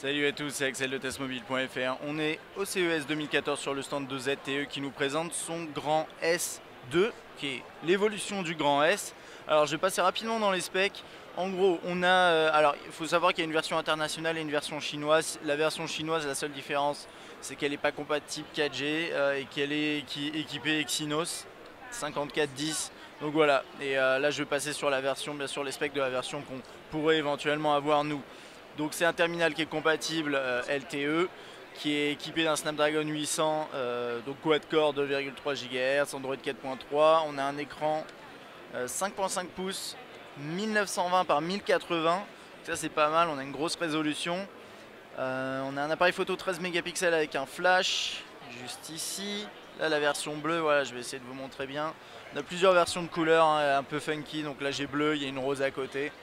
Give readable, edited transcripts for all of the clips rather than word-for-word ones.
Salut à tous, c'est Axel de testmobile.fr. On est au CES 2014 sur le stand de ZTE qui nous présente son Grand S2, qui est l'évolution du Grand S. Alors je vais passer rapidement dans les specs. En gros, on a, alors il faut savoir qu'il y a une version internationale et une version chinoise. La version chinoise, la seule différence, c'est qu'elle n'est pas compatible 4G et qu'elle est équipée Exynos 5410. Donc voilà, et là je vais passer sur la version, bien sûr les specs de la version qu'on pourrait éventuellement avoir nous. Donc c'est un terminal qui est compatible LTE, qui est équipé d'un Snapdragon 800, donc quad-core 2,3 GHz, Android 4.3. On a un écran 5.5 pouces, 1920 par 1080. Ça c'est pas mal, on a une grosse résolution. On a un appareil photo 13 mégapixels avec un flash, juste ici. Là la version bleue, voilà, je vais essayer de vous montrer bien. On a plusieurs versions de couleurs, hein, un peu funky, donc là j'ai bleu, il y a une rose à côté.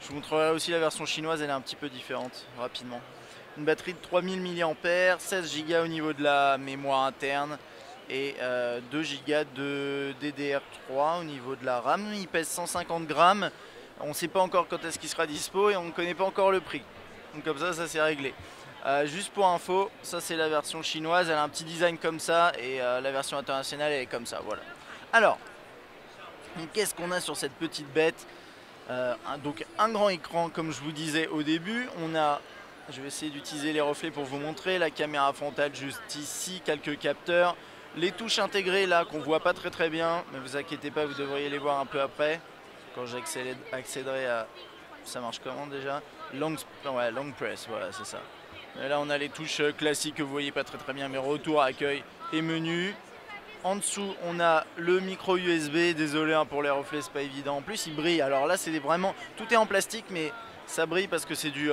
Je vous montrerai aussi la version chinoise, elle est un petit peu différente, rapidement. Une batterie de 3000 mAh, 16 Go au niveau de la mémoire interne et 2 Go de DDR3 au niveau de la RAM. Il pèse 150 grammes, on ne sait pas encore quand est-ce qu'il sera dispo et on ne connaît pas encore le prix. Donc comme ça c'est réglé. Juste pour info, ça c'est la version chinoise, elle a un petit design comme ça et la version internationale elle est comme ça, voilà. Alors, qu'est-ce qu'on a sur cette petite bête? Donc un grand écran comme je vous disais au début, je vais essayer d'utiliser les reflets pour vous montrer, la caméra frontale juste ici, quelques capteurs, les touches intégrées là qu'on voit pas très bien, mais vous inquiétez pas, vous devriez les voir un peu après, quand j'accéderai à... ça marche comment déjà? Long press, voilà c'est ça. Et là on a les touches classiques que vous voyez pas très bien, mais retour, accueil et menu. En dessous, on a le micro USB. Désolé hein, pour les reflets, c'est pas évident. En plus, il brille. Alors là, c'est vraiment tout est en plastique, mais ça brille parce que c'est du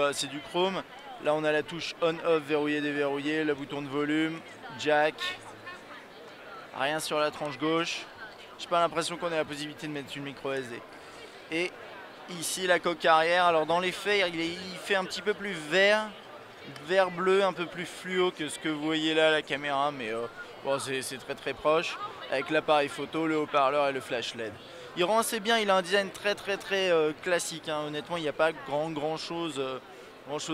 chrome. Là, on a la touche on/off, verrouiller, déverrouiller, le bouton de volume, jack. Rien sur la tranche gauche. J'ai pas l'impression qu'on ait la possibilité de mettre une micro SD. Et ici, la coque arrière. Alors dans les faits, il fait un petit peu plus vert bleu, un peu plus fluo que ce que vous voyez là à la caméra, mais bon, c'est très proche, avec l'appareil photo, le haut-parleur et le flash LED. Il rend assez bien, il a un design très classique, hein. Honnêtement il n'y a pas grand chose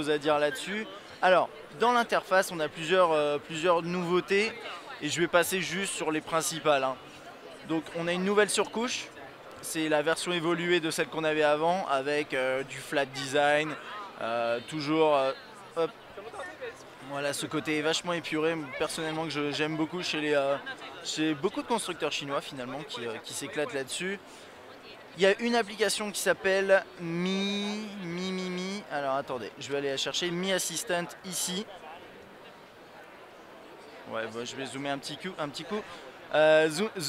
à dire là-dessus. Alors dans l'interface on a plusieurs nouveautés et je vais passer juste sur les principales, hein. Donc on a une nouvelle surcouche, c'est la version évoluée de celle qu'on avait avant avec du flat design, toujours hop. Voilà, ce côté est vachement épuré, personnellement que j'aime beaucoup chez beaucoup de constructeurs chinois finalement qui s'éclatent là-dessus. Il y a une application qui s'appelle Mi. Alors attendez, je vais aller la chercher. Mi Assistant ici. Ouais, bon, je vais zoomer un petit coup.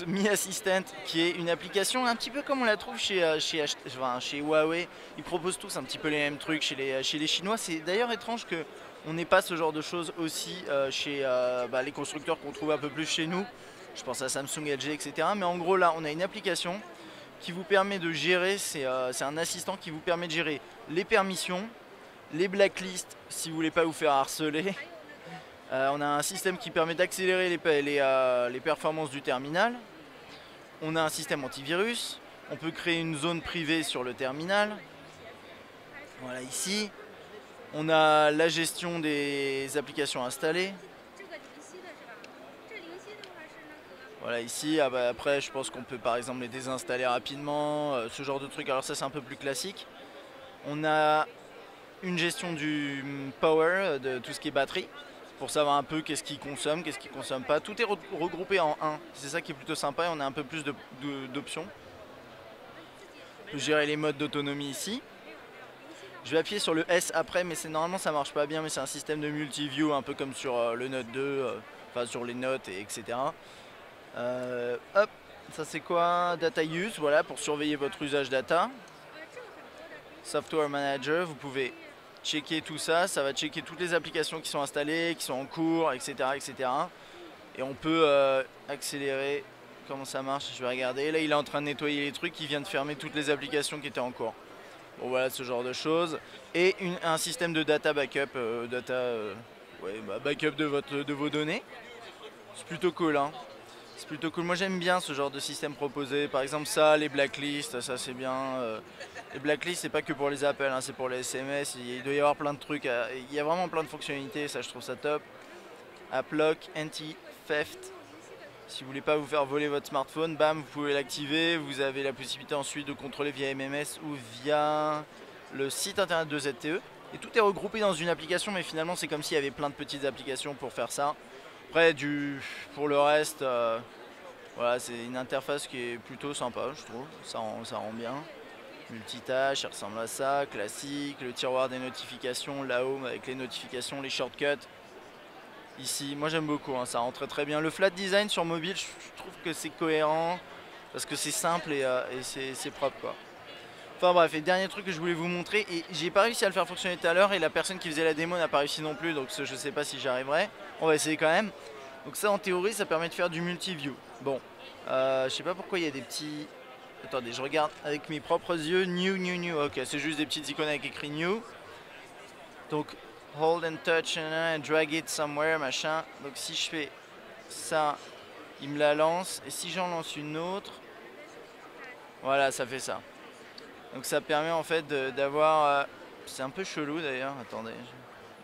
Mi Assistant qui est une application un petit peu comme on la trouve chez Huawei. Ils proposent tous un petit peu les mêmes trucs chez les Chinois. C'est d'ailleurs étrange que on n'ait pas ce genre de choses aussi chez les constructeurs qu'on trouve un peu plus chez nous. Je pense à Samsung, LG, etc. Mais en gros là on a une application qui vous permet de gérer, c'est un assistant qui vous permet de gérer les permissions, les blacklists si vous voulez pas vous faire harceler. On a un système qui permet d'accélérer les performances du terminal. On a un système antivirus. On peut créer une zone privée sur le terminal. Voilà ici. On a la gestion des applications installées. Voilà ici. Après je pense qu'on peut par exemple les désinstaller rapidement. Ce genre de truc. Alors ça c'est un peu plus classique. On a une gestion du power, de tout ce qui est batterie, pour savoir un peu qu'est-ce qui consomme pas. Tout est regroupé en un, c'est ça qui est plutôt sympa et on a un peu plus d'options. On peut gérer les modes d'autonomie ici. Je vais appuyer sur le S après, mais normalement ça marche pas bien, mais c'est un système de multi-view, un peu comme sur le Note 2, enfin sur les notes, etc. Hop, ça c'est quoi? Data use, voilà, pour surveiller votre usage data. Software Manager, vous pouvez checker tout ça, ça va checker toutes les applications qui sont installées, qui sont en cours, etc. Et on peut accélérer comment ça marche, je vais regarder. Là il est en train de nettoyer les trucs, il vient de fermer toutes les applications qui étaient en cours. Bon voilà, ce genre de choses. Et un système de data backup, backup de vos données. C'est plutôt cool, hein. C'est plutôt cool. Moi j'aime bien ce genre de système proposé. Par exemple ça, les blacklists, ça c'est bien. Les blacklists c'est pas que pour les appels, hein, c'est pour les SMS. Il doit y avoir plein de trucs. Il y a vraiment plein de fonctionnalités, ça je trouve ça top. AppLock, Anti-Theft. Si vous voulez pas vous faire voler votre smartphone, bam, vous pouvez l'activer. Vous avez la possibilité ensuite de contrôler via MMS ou via le site internet de ZTE. Et tout est regroupé dans une application, mais finalement c'est comme s'il y avait plein de petites applications pour faire ça. Après, pour le reste, voilà, c'est une interface qui est plutôt sympa, je trouve. Ça rend bien. Multitâche, ça ressemble à ça, classique. Le tiroir des notifications, la home avec les notifications, les shortcuts. Ici, moi j'aime beaucoup, hein, ça rentre très bien. Le flat design sur mobile, je trouve que c'est cohérent parce que c'est simple et c'est propre, quoi. Enfin bref, et dernier truc que je voulais vous montrer, et j'ai pas réussi à le faire fonctionner tout à l'heure et la personne qui faisait la démo n'a pas réussi non plus, donc je sais pas si j'y arriverai. On va essayer quand même. Donc ça en théorie ça permet de faire du multi-view. Bon, je sais pas pourquoi il y a des petits... Attendez, je regarde avec mes propres yeux. New. Ok, c'est juste des petites icônes avec écrit new. Donc hold and touch and drag it somewhere, machin. Donc si je fais ça, il me la lance. Et si j'en lance une autre, voilà, ça fait ça. Donc ça permet en fait d'avoir... c'est un peu chelou d'ailleurs, attendez.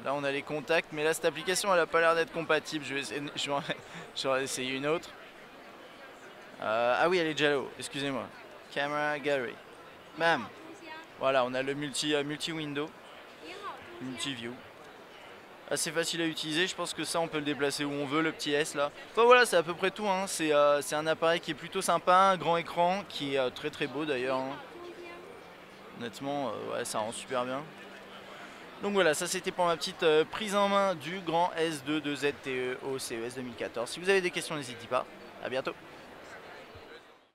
Là on a les contacts, mais là cette application elle a pas l'air d'être compatible. Je vais essayer une autre. Ah oui, elle est déjà là, excusez-moi. Camera Gallery. Bam. Voilà, on a le multi-window. Multi-view. Assez facile à utiliser, je pense que ça on peut le déplacer où on veut, le petit S là. Enfin voilà, c'est à peu près tout, hein. C'est un appareil qui est plutôt sympa, un grand écran, qui est très très beau d'ailleurs, hein. Honnêtement, ouais, ça rend super bien. Donc voilà, ça c'était pour ma petite prise en main du grand S2 de ZTE au CES 2014. Si vous avez des questions, n'hésitez pas. À bientôt.